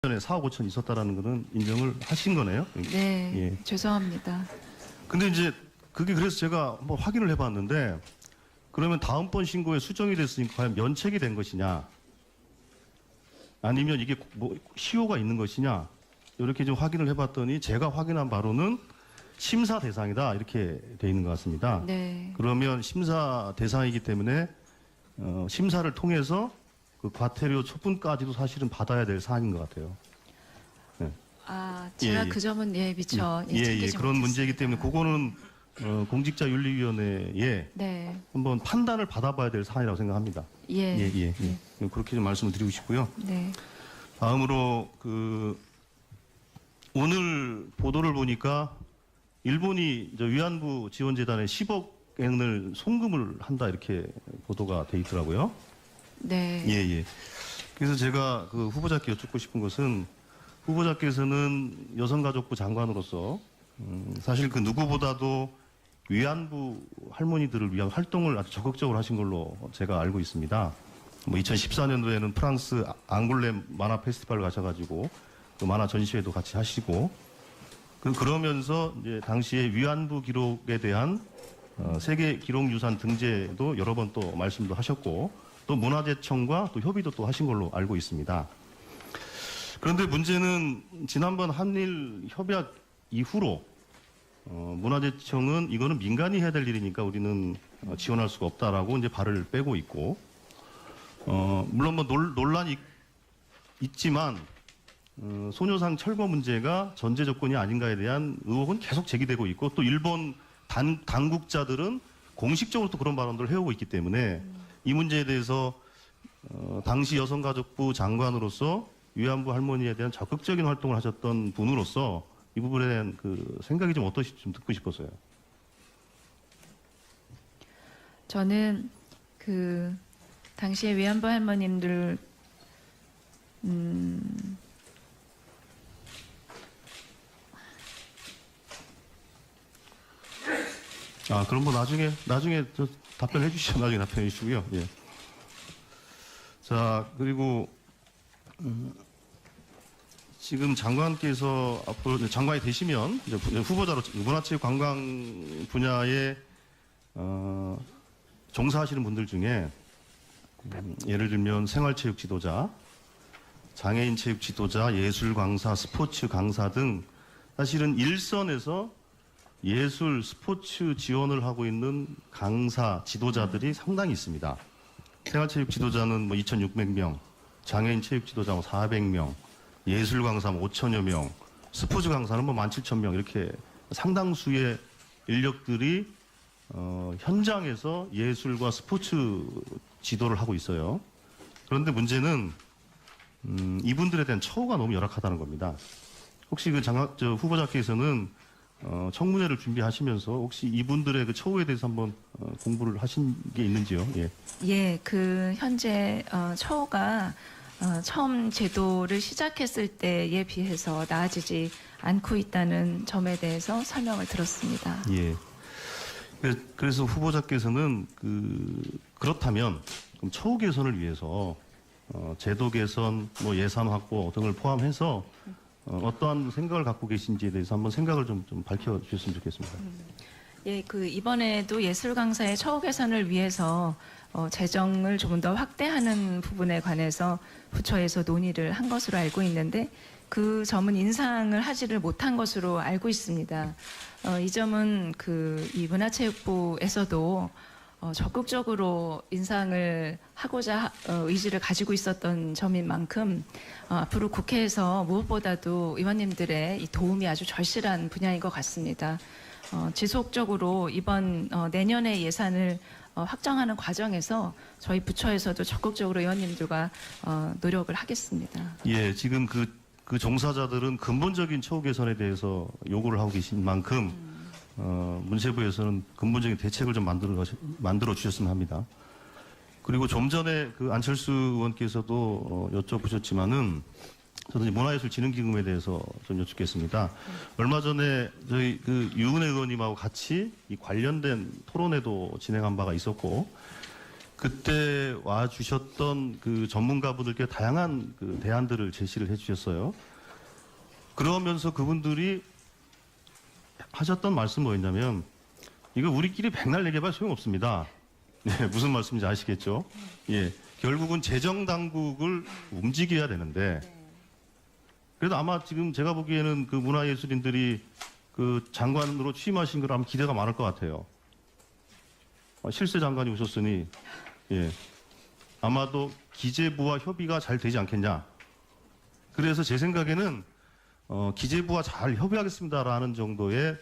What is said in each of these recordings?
전에 4억 5천 있었다라는 거는 인정을 하신 거네요. 네, 예. 죄송합니다. 근데 이제 그게 그래서 제가 한번 확인을 해봤는데 그러면 다음번 신고에 수정이 됐으니까 과연 면책이 된 것이냐 아니면 이게 뭐 시효가 있는 것이냐 이렇게 좀 확인을 해봤더니 제가 확인한 바로는 심사 대상이다 이렇게 돼 있는 것 같습니다. 네. 그러면 심사 대상이기 때문에 심사를 통해서 그 과태료 처분까지도 사실은 받아야 될 사안인 것 같아요. 네. 아, 제가 예. 그 점은 미처 챙기지 그런 못했습니다. 문제이기 때문에 그거는 공직자윤리위원회에 네, 한번 판단을 받아봐야 될 사안이라고 생각합니다. 예, 그렇게 좀 말씀을 드리고 싶고요. 네, 다음으로 오늘 보도를 보니까 일본이 위안부 지원재단에 10억 엔을 송금을 한다 이렇게 보도가 돼 있더라고요. 네, 그래서 제가 그 후보자께 여쭙고 싶은 것은 후보자께서는 여성가족부 장관으로서 사실 그 누구보다도 위안부 할머니들을 위한 활동을 아주 적극적으로 하신 걸로 제가 알고 있습니다. 2014년도에는 프랑스 앙골렘 만화 페스티벌 가셔가지고 그 만화 전시회도 같이 하시고 그러면서 이제 당시에 위안부 기록에 대한 세계 기록유산 등재도 여러 번 또 말씀도 하셨고 또 문화재청과 또 협의도 또 하신 걸로 알고 있습니다. 그런데 문제는 지난번 한일 협약 이후로 문화재청은 이거는 민간이 해야 될 일이니까 우리는 지원할 수가 없다라고 이제 발을 빼고 있고 물론 뭐 논란이 있지만 소녀상 철거 문제가 전제 조건이 아닌가에 대한 의혹은 계속 제기되고 있고 또 일본 당국자들은 공식적으로 또 그런 발언들을 해오고 있기 때문에 이 문제에 대해서 당시 여성가족부 장관으로서 위안부 할머니에 대한 적극적인 활동을 하셨던 분으로서 이 부분에 대한 그 생각이 좀 어떠실지 좀 듣고 싶었어요. 저는 그 당시에 위안부 할머님들 그럼 뭐 나중에 저 답변해 주시죠. 나중에 답변해 주시고요. 예. 자, 그리고 지금 장관께서 앞으로 장관이 되시면 이제 후보자로 문화체육관광 분야에 종사하시는 분들 중에 예를 들면 생활체육 지도자, 장애인 체육 지도자, 예술 강사, 스포츠 강사 등 사실은 일선에서 예술, 스포츠 지원을 하고 있는 강사, 지도자들이 상당히 있습니다. 생활체육 지도자는 2,600명, 장애인 체육 지도자 400명, 예술 강사 5천여 명, 스포츠 강사는 17,000명 이렇게 상당수의 인력들이 현장에서 예술과 스포츠 지도를 하고 있어요. 그런데 문제는 이분들에 대한 처우가 너무 열악하다는 겁니다. 혹시 후보자께서는 청문회를 준비하시면서 혹시 이분들의 그 처우에 대해서 한번 공부를 하신 게 있는지요? 예. 그 현재 처우가 처음 제도를 시작했을 때에 비해서 나아지지 않고 있다는 점에 대해서 설명을 들었습니다. 예. 그래서 후보자께서는 그렇다면 그럼 처우 개선을 위해서 제도 개선, 예산 확보 등을 포함해서 어떠한 생각을 갖고 계신지에 대해서 한번 생각을 좀 밝혀주셨으면 좋겠습니다. 이번에도 예술 강사의 처우 개선을 위해서 재정을 조금 더 확대하는 부분에 관해서 부처에서 논의를 한 것으로 알고 있는데 그 점은 인상을 하지를 못한 것으로 알고 있습니다. 이 점은 이 문화체육부에서도 적극적으로 인상을 하고자 의지를 가지고 있었던 점인 만큼 앞으로 국회에서 무엇보다도 의원님들의 이 도움이 아주 절실한 분야인 것 같습니다. 지속적으로 이번 내년의 예산을 확정하는 과정에서 저희 부처에서도 적극적으로 의원님들과 노력을 하겠습니다. 예, 지금 그 종사자들은 근본적인 처우 개선에 대해서 요구를 하고 계신 만큼 문체부에서는 근본적인 대책을 좀 만들어 주셨으면 합니다. 그리고 좀 전에 안철수 의원께서도 여쭤보셨지만은 저도 문화예술진흥기금에 대해서 좀 여쭙겠습니다. 얼마 전에 저희 유은혜 의원님하고 같이 이 관련된 토론회도 진행한 바가 있었고 그때 와 주셨던 그 전문가분들께 다양한 그 대안들을 제시를 해주셨어요. 그러면서 그분들이 하셨던 말씀 뭐였냐면 이거 우리끼리 백날 얘기해봐 소용없습니다. 예, 무슨 말씀인지 아시겠죠? 예, 결국은 재정 당국을 움직여야 되는데 그래도 아마 지금 제가 보기에는 그 문화예술인들이 그 장관으로 취임하신 걸 아마 기대가 많을 것 같아요. 실세 장관이 오셨으니 예, 아마도 기재부와 협의가 잘 되지 않겠냐. 그래서 제 생각에는 기재부와 잘 협의하겠습니다라는 정도의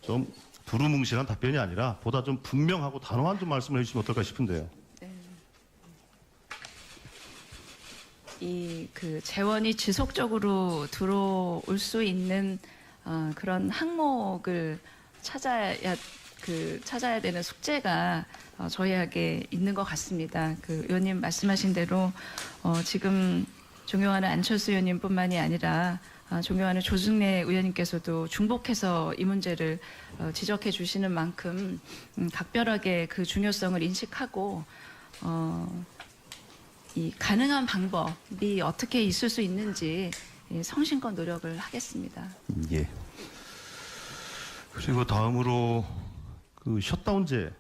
좀 두루뭉실한 답변이 아니라 보다 좀 분명하고 단호한 좀 말씀을 해주시면 어떨까 싶은데요. 이 그 재원이 지속적으로 들어올 수 있는 그런 항목을 찾아야 되는 숙제가 저희에게 있는 것 같습니다. 그 의원님 말씀하신 대로 지금 존경하는 안철수 의원님뿐만이 아니라 존경하는 조승래 의원님께서도 중복해서 이 문제를 지적해 주시는 만큼 각별하게 그 중요성을 인식하고 이 가능한 방법이 어떻게 있을 수 있는지 성심껏 노력을 하겠습니다. 예. 그리고 다음으로 그 셧다운제에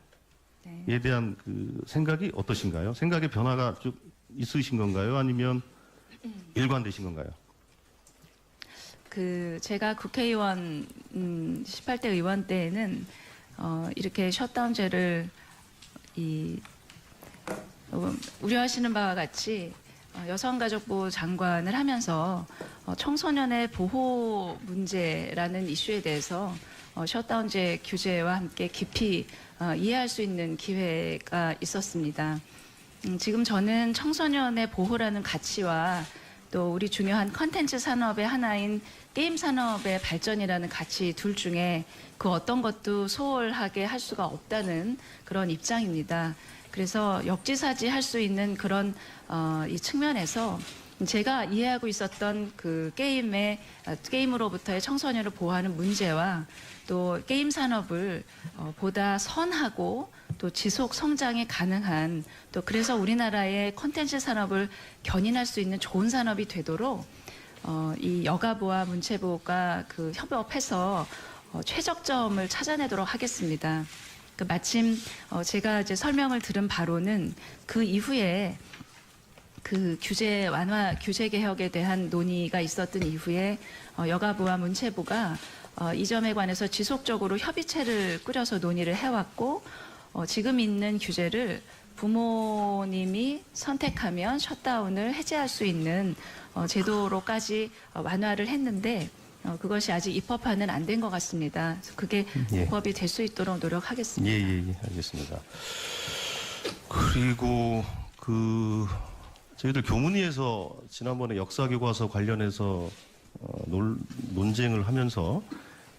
네. 대한 그 생각이 어떠신가요? 생각의 변화가 좀 있으신 건가요? 아니면 일관되신 건가요? 그 제가 국회의원 18대 의원 때에는 이렇게 셧다운제를 우려하시는 바와 같이 여성가족부 장관을 하면서 청소년의 보호 문제라는 이슈에 대해서 셧다운제 규제와 함께 깊이 이해할 수 있는 기회가 있었습니다. 지금 저는 청소년의 보호라는 가치와 또 우리 중요한 컨텐츠 산업의 하나인 게임 산업의 발전이라는 가치 둘 중에 그 어떤 것도 소홀하게 할 수가 없다는 그런 입장입니다. 그래서 역지사지 할 수 있는 그런 이 측면에서 제가 이해하고 있었던 그 게임으로부터의 청소년을 보호하는 문제와 또 게임 산업을 보다 선하고 또 지속 성장이 가능한 또 그래서 우리나라의 콘텐츠 산업을 견인할 수 있는 좋은 산업이 되도록 이 여가부와 문체부가 그 협업해서 최적점을 찾아내도록 하겠습니다. 그 마침 제가 이제 설명을 들은 바로는 그 이후에 그 규제 완화, 규제 개혁에 대한 논의가 있었던 이후에 여가부와 문체부가 이 점에 관해서 지속적으로 협의체를 꾸려서 논의를 해왔고 지금 있는 규제를 부모님이 선택하면 셧다운을 해제할 수 있는 제도로까지 완화를 했는데 그것이 아직 입법화는 안 된 것 같습니다. 그래서 그게 예. 입법이 될 수 있도록 노력하겠습니다. 예, 알겠습니다. 그리고 저희들 교문위에서 지난번에 역사교과서 관련해서 논쟁을 하면서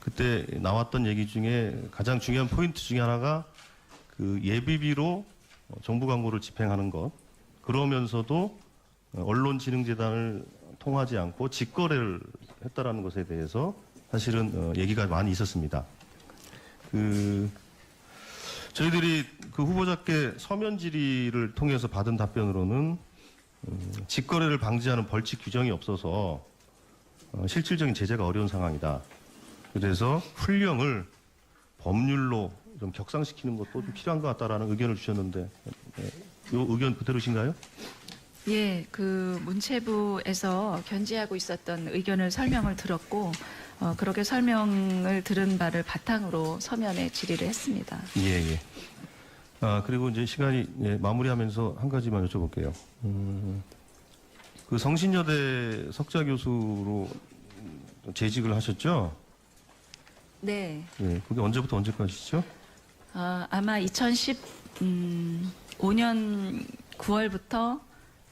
그때 나왔던 얘기 중에 가장 중요한 포인트 중에 하나가 그 예비비로 정부 광고를 집행하는 것, 그러면서도 언론진흥재단을 통하지 않고 직거래를 했다라는 것에 대해서 사실은 얘기가 많이 있었습니다. 저희들이 그 후보자께 서면 질의를 통해서 받은 답변으로는 직거래를 방지하는 벌칙 규정이 없어서 실질적인 제재가 어려운 상황이다. 그래서 훈령을 법률로 좀 격상시키는 것도 좀 필요한 것 같다라는 의견을 주셨는데, 이 의견 그대로신가요? 예, 그 문체부에서 견지하고 있었던 의견을 설명을 들었고 그렇게 설명을 들은 바를 바탕으로 서면에 질의를 했습니다. 예. 그리고 이제 시간이 마무리하면서 한 가지만 여쭤볼게요. 그 성신여대 석좌 교수로 재직을 하셨죠? 네. 예, 그게 언제부터 언제까지죠? 아마 2015년 9월부터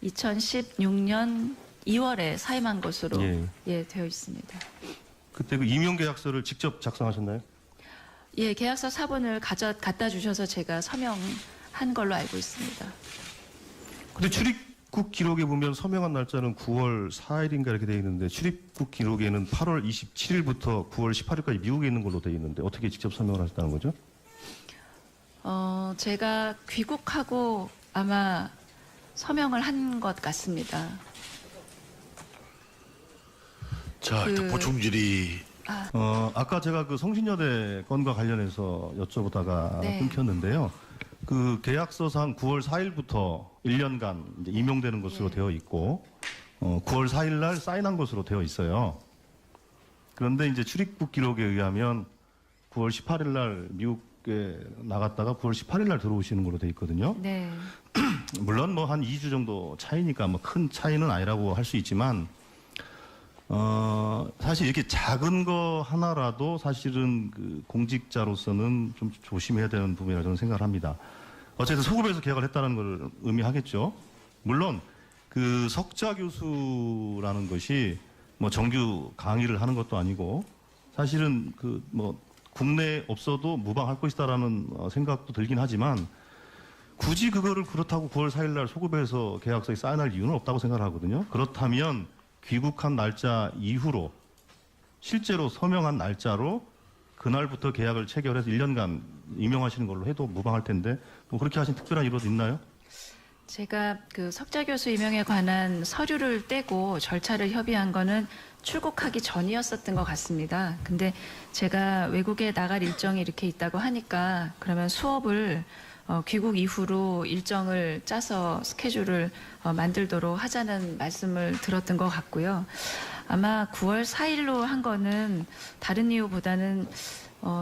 2016년 2월에 사임한 것으로 되어 있습니다. 그때 그 임용계약서를 직접 작성하셨나요? 예, 계약서 사본을 갖다 주셔서 제가 서명한 걸로 알고 있습니다. 근데 출입국 기록에 보면 서명한 날짜는 9월 4일인가 이렇게 되어 있는데 출입국 기록에는 8월 27일부터 9월 18일까지 미국에 있는 걸로 되어 있는데 어떻게 직접 서명을 하셨다는 거죠? 제가 귀국하고 아마 서명을 한 것 같습니다. 자, 일단 보충 질의. 아까 제가 그 성신여대 건과 관련해서 여쭤보다가 네. 끊겼는데요. 그 계약서상 9월 4일부터 1년간 이제 임용되는 것으로 예. 되어 있고, 9월 4일 날 사인한 것으로 되어 있어요. 그런데 이제 출입국 기록에 의하면 9월 18일 날 미국에 나갔다가 9월 18일 날 들어오시는 걸로 되어 있거든요. 네. 물론 뭐 한 2주 정도 차이니까 뭐 큰 차이는 아니라고 할 수 있지만, 사실 이렇게 작은 거 하나라도 사실은 그 공직자로서는 좀 조심해야 되는 부분이라고 저는 생각을 합니다. 어쨌든 소급해서 계약을 했다는 걸 의미하겠죠. 물론 그 석좌 교수라는 것이 뭐 정규 강의를 하는 것도 아니고 사실은 그 뭐 국내에 없어도 무방할 것이다라는 생각도 들긴 하지만 굳이 그거를 그렇다고 9월 4일 날 소급해서 계약서에 사인할 이유는 없다고 생각을 하거든요. 그렇다면 귀국한 날짜 이후로 실제로 서명한 날짜로 그날부터 계약을 체결해서 1년간 임용하시는 걸로 해도 무방할 텐데 뭐 그렇게 하신 특별한 이유도 있나요? 제가 그 석좌 교수 임용에 관한 서류를 떼고 절차를 협의한 거는 출국하기 전이었었던 것 같습니다. 근데 제가 외국에 나갈 일정이 이렇게 있다고 하니까 그러면 수업을 귀국 이후로 일정을 짜서 스케줄을 만들도록 하자는 말씀을 들었던 것 같고요. 아마 9월 4일로 한 거는 다른 이유보다는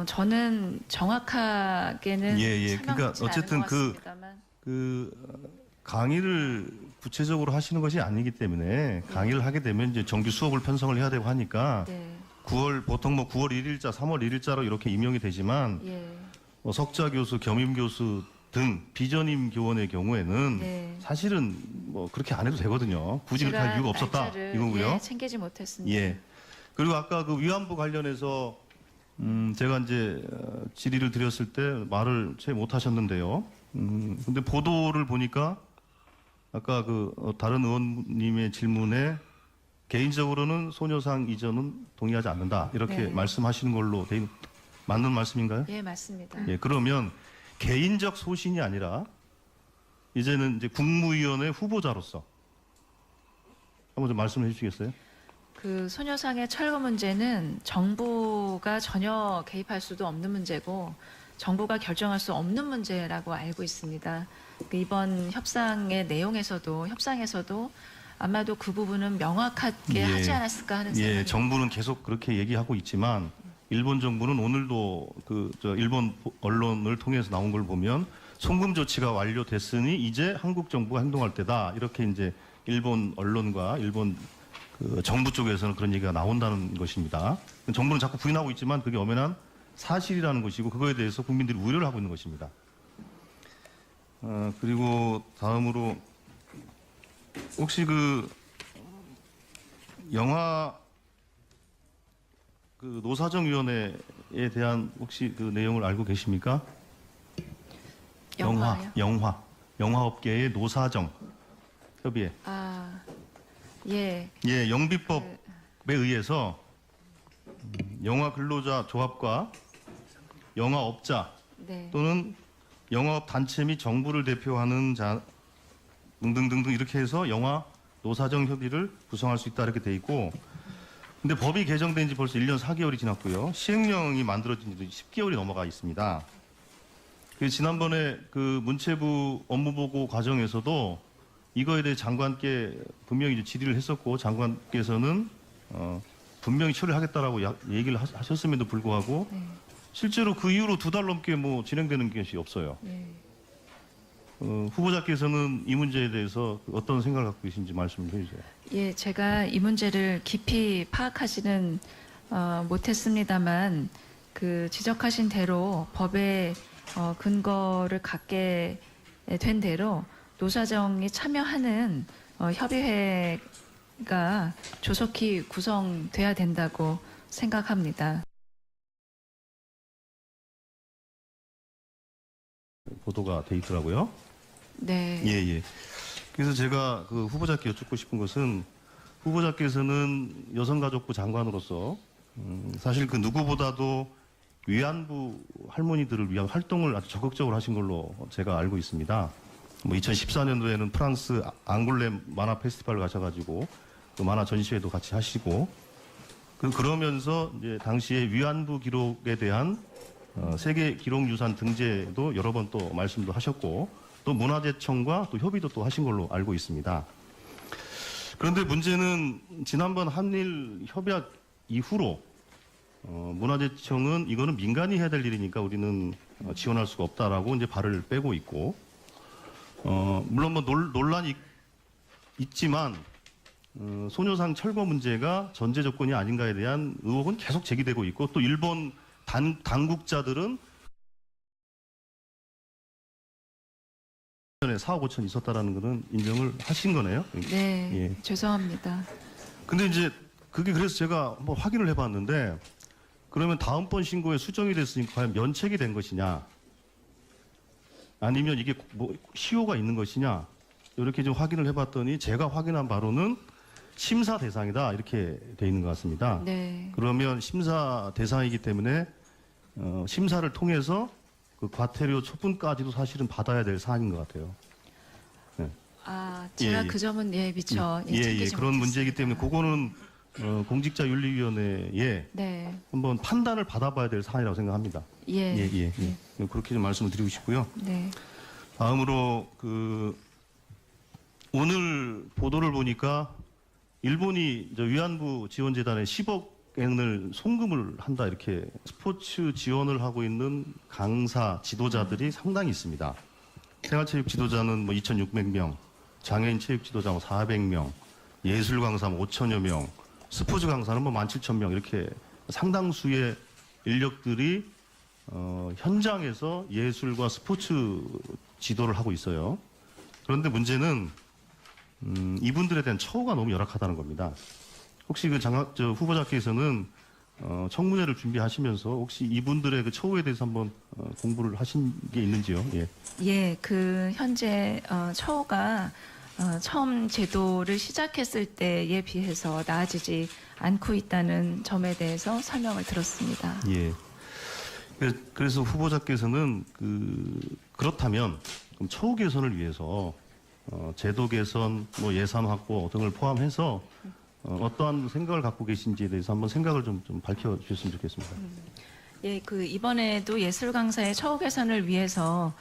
저는 정확하게는 그러니까 설명하진 어쨌든 않은 것 같습니다만. 강의를 구체적으로 하시는 것이 아니기 때문에 강의를 하게 되면 이제 정규 수업을 편성을 해야 되고 하니까 네. 9월 보통 뭐 9월 1일자, 3월 1일자로 이렇게 임용이 되지만 예. 뭐 석좌 교수, 겸임 교수 등 비전임 교원의 경우에는 네. 사실은 뭐 그렇게 안 해도 되거든요. 굳이 그렇게 할 이유가 없었다 날짜를, 이거고요. 예, 챙기지 못했습니다. 예. 그리고 아까 그 위안부 관련해서 제가 이제 질의를 드렸을 때 말을 채 못하셨는데요. 근데 보도를 보니까 아까 그 다른 의원님의 질문에 개인적으로는 소녀상 이전은 동의하지 않는다 이렇게 네. 말씀하시는 걸로 맞는 말씀인가요? 예, 맞습니다. 예. 그러면 개인적 소신이 아니라 이제는 이제 국무위원회 후보자로서 한번 좀 말씀해 주시겠어요? 그 소녀상의 철거 문제는 정부가 전혀 개입할 수도 없는 문제고 정부가 결정할 수 없는 문제라고 알고 있습니다. 그 이번 협상의 내용에서도 협상에서도 아마도 그 부분은 명확하게 예. 하지 않았을까 하는 생각이 예, 정부는 계속 그렇게 얘기하고 있지만 일본 정부는 오늘도 일본 언론을 통해서 나온 걸 보면 송금 조치가 완료됐으니 이제 한국 정부가 행동할 때다 이렇게 이제 일본 언론과 일본 그 정부 쪽에서는 그런 얘기가 나온다는 것입니다. 정부는 자꾸 부인하고 있지만 그게 엄연한 사실이라는 것이고 그거에 대해서 국민들이 우려를 하고 있는 것입니다. 그리고 다음으로 혹시 그 영화 그 노사정위원회에 대한 혹시 그 내용을 알고 계십니까? 영화요? 영화업계의 노사정 협의회. 아, 예. 예, 영비법에 의해서 영화 근로자 조합과 영화업자 네. 또는 영화업 단체 및 정부를 대표하는 자 등등등등 이렇게 해서 영화 노사정 협의를 구성할 수 있다 이렇게 돼 있고 근데 법이 개정된 지 벌써 1년 4개월이 지났고요. 시행령이 만들어진 지도 10개월이 넘어가 있습니다. 지난번에 그 문체부 업무보고 과정에서도 이거에 대해 장관께 분명히 이제 질의를 했었고 장관께서는 분명히 처리를 하겠다라고 얘기를 하셨음에도 불구하고 네. 실제로 그 이후로 2달 넘게 뭐 진행되는 것이 없어요. 네. 후보자께서는 이 문제에 대해서 어떤 생각을 갖고 계신지 말씀을 해주세요. 예, 제가 이 문제를 깊이 파악하지는 못했습니다만 그 지적하신 대로 법의 근거를 갖게 된 대로 노사정이 참여하는 협의회가 조속히 구성돼야 된다고 생각합니다. 보도가 돼 있더라고요. 네. 예. 그래서 제가 그 후보자께 여쭙고 싶은 것은 후보자께서는 여성가족부 장관으로서 사실 그 누구보다도 위안부 할머니들을 위한 활동을 아주 적극적으로 하신 걸로 제가 알고 있습니다. 뭐 2014년도에는 프랑스 앙골렘 만화 페스티벌 가셔가지고 그 만화 전시회도 같이 하시고 그러면서 이제 당시에 위안부 기록에 대한 세계 기록유산 등재도 여러 번 또 말씀도 하셨고 또 문화재청과 또 협의도 또 하신 걸로 알고 있습니다. 그런데 문제는 지난번 한일 협약 이후로 문화재청은 이거는 민간이 해야 될 일이니까 우리는 지원할 수가 없다라고 이제 발을 빼고 있고 물론 뭐 논란이 있지만 소녀상 철거 문제가 전제 조건이 아닌가에 대한 의혹은 계속 제기되고 있고 또 일본 당국자들은 전에 4억 5천 있었다라는 것은 인정을 하신 거네요. 네, 예. 죄송합니다. 근데 이제 그게 그래서 제가 한번 확인을 해봤는데 그러면 다음번 신고에 수정이 됐으니까 과연 면책이 된 것이냐 아니면 이게 뭐 시효가 있는 것이냐 이렇게 좀 확인을 해봤더니 제가 확인한 바로는 심사 대상이다 이렇게 돼 있는 것 같습니다. 네. 그러면 심사 대상이기 때문에 심사를 통해서 그 과태료 처분까지도 사실은 받아야 될 사안인 것 같아요. 아, 제가 예. 그 점은 미처 챙기지 그런 문제이기 못했습니다. 때문에 그거는 공직자윤리위원회에 네, 한번 판단을 받아봐야 될 사안이라고 생각합니다. 예, 그렇게 좀 말씀을 드리고 싶고요. 네, 다음으로 오늘 보도를 보니까 일본이 위안부 지원재단에 10억 엔을 송금을 한다 이렇게 스포츠 지원을 하고 있는 강사 지도자들이 상당히 있습니다. 생활체육 지도자는 뭐 2,600명, 장애인 체육 지도자 뭐 400명, 예술 강사 5천여 명, 스포츠 강사는 뭐 17,000명 이렇게 상당수의 인력들이 현장에서 예술과 스포츠 지도를 하고 있어요. 그런데 문제는 이분들에 대한 처우가 너무 열악하다는 겁니다. 혹시 후보자께서는 청문회를 준비하시면서 혹시 이분들의 그 처우에 대해서 한번 공부를 하신 게 있는지요? 예. 예, 현재 처우가 처음 제도를 시작했을 때에 비해서 나아지지 않고 있다는 점에 대해서 설명을 들었습니다. 예. 그래서 후보자께서는 그렇다면 그럼 처우 개선을 위해서 제도 개선, 뭐 예산 확보 등을 포함해서 어떠한 생각을 갖고 계신지에 대해서 한번 생각을 좀 밝혀주셨으면 좋겠습니다. 예, 이번에도 예술 강사의 처우 개선을 위해서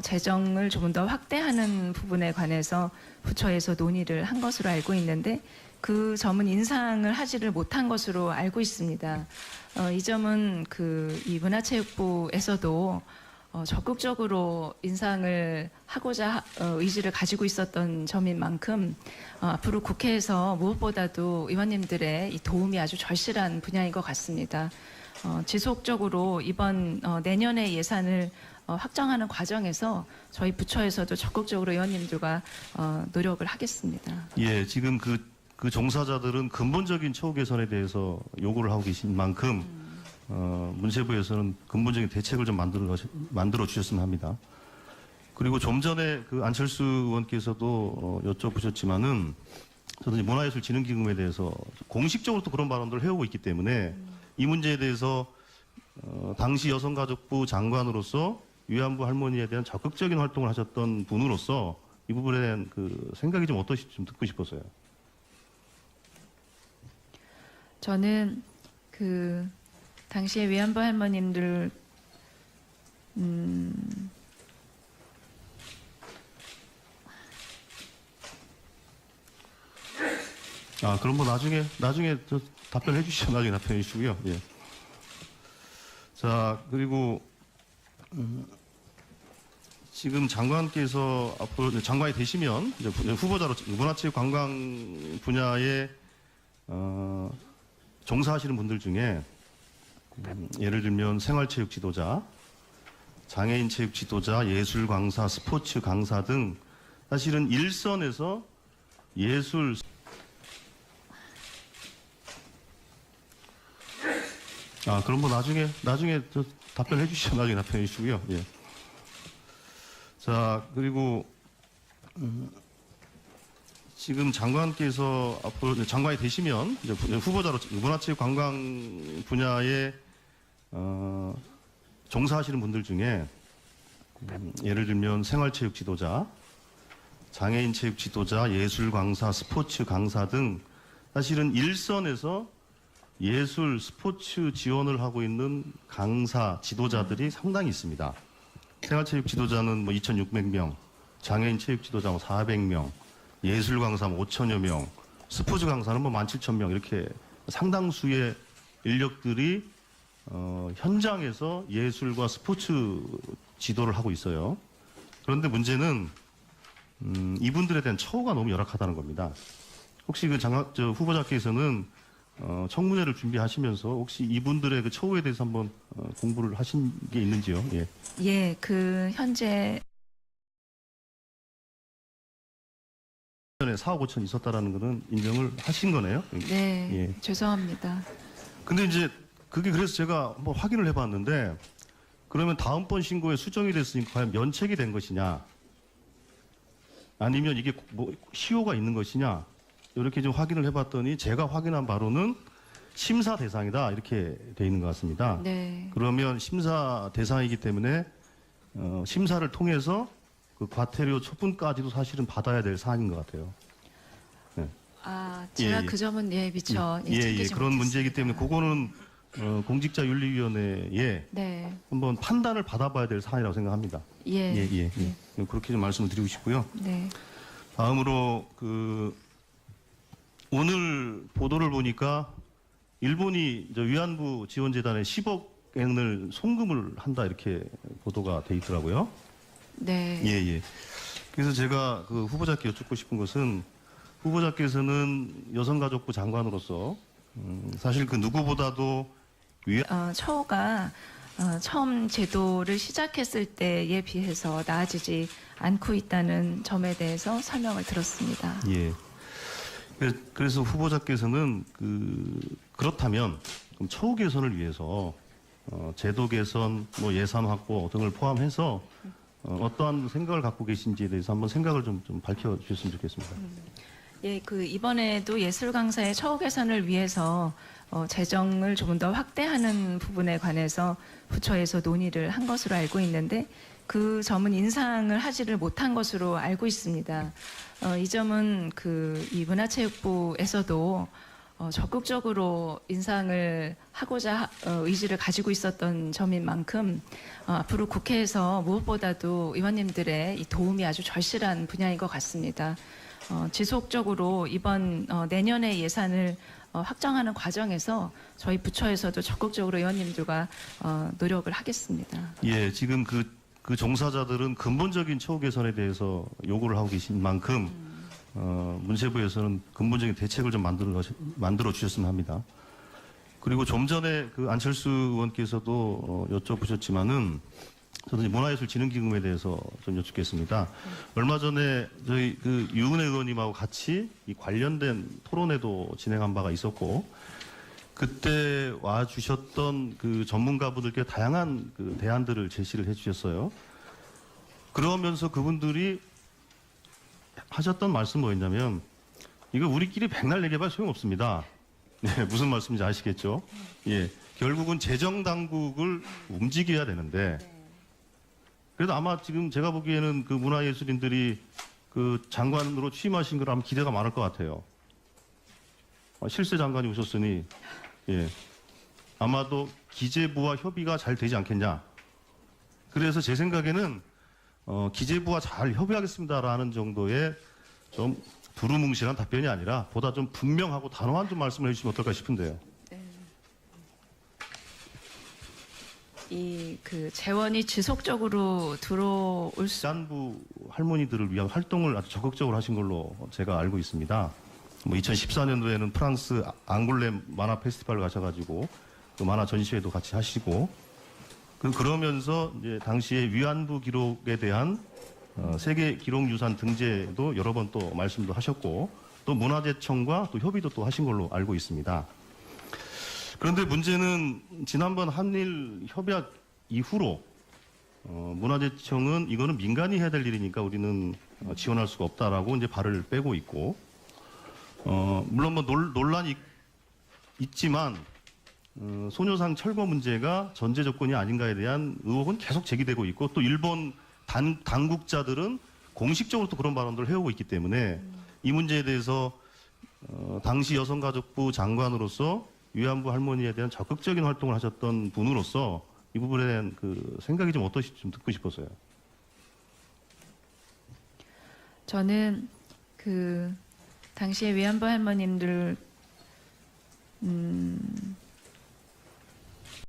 재정을 조금 더 확대하는 부분에 관해서 부처에서 논의를 한 것으로 알고 있는데 그 점은 인상을 하지를 못한 것으로 알고 있습니다. 이 점은 이 문화체육부에서도 적극적으로 인상을 하고자 의지를 가지고 있었던 점인 만큼 앞으로 국회에서 무엇보다도 의원님들의 이 도움이 아주 절실한 분야인 것 같습니다. 지속적으로 이번 내년의 예산을 확정하는 과정에서 저희 부처에서도 적극적으로 의원님들과 노력을 하겠습니다. 예, 지금 그 종사자들은 근본적인 처우 개선에 대해서 요구를 하고 계신 만큼 문체부에서는 근본적인 대책을 좀 만들어 주셨으면 합니다. 그리고 좀 전에 안철수 의원께서도 여쭤보셨지만은 저도 이제 문화예술진흥기금에 대해서 공식적으로 또 그런 발언들을 해오고 있기 때문에 이 문제에 대해서 당시 여성가족부 장관으로서 위안부 할머니에 대한 적극적인 활동을 하셨던 분으로서 이 부분에 대한 생각이 좀 어떠실지 좀 듣고 싶어서요. 저는 당시에 위안부 할머님들 그럼 뭐 나중에 저 답변해 주시죠. 나중에 답변해 주시고요. 예. 자, 그리고 지금 장관께서 앞으로 장관이 되시면 이제 후보자로 문화체육관광 분야에 종사하시는 분들 중에 예를 들면 생활체육 지도자, 장애인 체육 지도자, 예술 강사, 스포츠 강사 등 사실은 일선에서 예술 그럼 뭐 나중에 저 답변해 주시죠. 나중에 답변해 주시고요. 예. 자, 그리고 지금 장관께서 앞으로 장관이 되시면 이제 후보자로 문화체육관광 분야에 종사하시는 분들 중에 예를 들면 생활체육 지도자, 장애인 체육 지도자, 예술 강사, 스포츠 강사 등 사실은 일선에서 예술, 스포츠 지원을 하고 있는 강사, 지도자들이 상당히 있습니다. 생활체육 지도자는 뭐 2,600명, 장애인 체육 지도자 뭐 400명, 예술 강사 뭐 5천여 명, 스포츠 강사는 뭐 17,000명 이렇게 상당수의 인력들이 현장에서 예술과 스포츠 지도를 하고 있어요. 그런데 문제는 이분들에 대한 처우가 너무 열악하다는 겁니다. 혹시 그 후보자께서는 청문회를 준비하시면서 혹시 이분들의 그 처우에 대해서 한번 공부를 하신 게 있는지요? 예. 예, 그 현재 전에 4억 5천 있었다라는 거는 인정을 하신 거네요? 네, 예. 죄송합니다. 근데 이제 그게 그래서 제가 한번 확인을 해봤는데 그러면 다음번 신고에 수정이 됐으니까 과연 면책이 된 것이냐 아니면 이게 뭐 시효가 있는 것이냐 이렇게 좀 확인을 해봤더니 제가 확인한 바로는 심사 대상이다 이렇게 돼 있는 것 같습니다. 네, 그러면 심사 대상이기 때문에 심사를 통해서 그 과태료 처분까지도 사실은 받아야 될 사안인 것 같아요. 아, 제가 예. 그 점은 미처 챙기지 그런 문제이기 못했습니다. 때문에 그거는 공직자윤리위원회에 네, 한번 판단을 받아봐야 될 사안이라고 생각합니다. 예, 그렇게 좀 말씀을 드리고 싶고요. 네, 다음으로 오늘 보도를 보니까 일본이 위안부 지원재단에 10억 엔을 송금을 한다 이렇게 보도가 돼 있더라고요. 네, 그래서 제가 그 후보자께 여쭙고 싶은 것은 후보자께서는 여성가족부 장관으로서 사실 그 누구보다도 처우가 처음 제도를 시작했을 때에 비해서 나아지지 않고 있다는 점에 대해서 설명을 들었습니다. 예. 그래서 후보자께서는 그렇다면 그럼 처우 개선을 위해서 제도 개선, 뭐 예산 확보 등을 포함해서 어떠한 생각을 갖고 계신지에 대해서 한번 생각을 좀 밝혀주셨으면 좋겠습니다. 예, 이번에도 예술 강사의 처우 개선을 위해서 재정을 조금 더 확대하는 부분에 관해서 부처에서 논의를 한 것으로 알고 있는데 그 점은 인상을 하지를 못한 것으로 알고 있습니다. 이 점은 이 문화체육부에서도 적극적으로 인상을 하고자 의지를 가지고 있었던 점인 만큼 앞으로 국회에서 무엇보다도 의원님들의 이 도움이 아주 절실한 분야인 것 같습니다. 지속적으로 이번 내년의 예산을 확정하는 과정에서 저희 부처에서도 적극적으로 의원님들과 노력을 하겠습니다. 예, 지금 그 종사자들은 근본적인 처우 개선에 대해서 요구를 하고 계신 만큼 문체부에서는 근본적인 대책을 좀 만들어 주셨으면 합니다. 그리고 좀 전에 안철수 의원께서도 여쭤보셨지만은 저도 문화예술진흥기금에 대해서 좀 여쭙겠습니다. 얼마 전에 저희 유은혜 의원님하고 같이 이 관련된 토론회도 진행한 바가 있었고 그때 와 주셨던 전문가분들께 다양한 대안들을 제시를 해주셨어요. 그러면서 그분들이 하셨던 말씀 뭐였냐면 이거 우리끼리 백날 얘기해봐 소용없습니다. 네, 무슨 말씀인지 아시겠죠? 예, 결국은 재정 당국을 움직여야 되는데 그래도 아마 지금 제가 보기에는 문화예술인들이 장관으로 취임하신 걸 아마 기대가 많을 것 같아요. 실세 장관이 오셨으니 예, 아마도 기재부와 협의가 잘 되지 않겠냐. 그래서 제 생각에는 기재부와 잘 협의하겠습니다라는 정도의 좀 두루뭉실한 답변이 아니라 보다 좀 분명하고 단호한 좀 말씀을 해주시면 어떨까 싶은데요. 재원이 지속적으로 들어올 수 위안부 할머니들을 위한 활동을 아주 적극적으로 하신 걸로 제가 알고 있습니다. 2014년도에는 프랑스 앙골렘 만화 페스티벌 가셔가지고 만화 전시회도 같이 하시고 그러면서 이제 당시에 위안부 기록에 대한 세계 기록유산 등재도 여러 번 또 말씀도 하셨고 또 문화재청과 또 협의도 또 하신 걸로 알고 있습니다. 그런데 문제는 지난번 한일 협약 이후로 문화재청은 이거는 민간이 해야 될 일이니까 우리는 지원할 수가 없다라고 이제 발을 빼고 있고 물론 뭐 논란이 있지만 소녀상 철거 문제가 전제 조건이 아닌가에 대한 의혹은 계속 제기되고 있고 또 일본 당국자들은 공식적으로 또 그런 발언들을 해오고 있기 때문에 이 문제에 대해서 당시 여성가족부 장관으로서 위안부 할머니에 대한 적극적인 활동을 하셨던 분으로서 이 부분에 대한 그 생각이 좀 어떠실지 좀 듣고 싶어서요. 저는 당시에 위안부 할머님들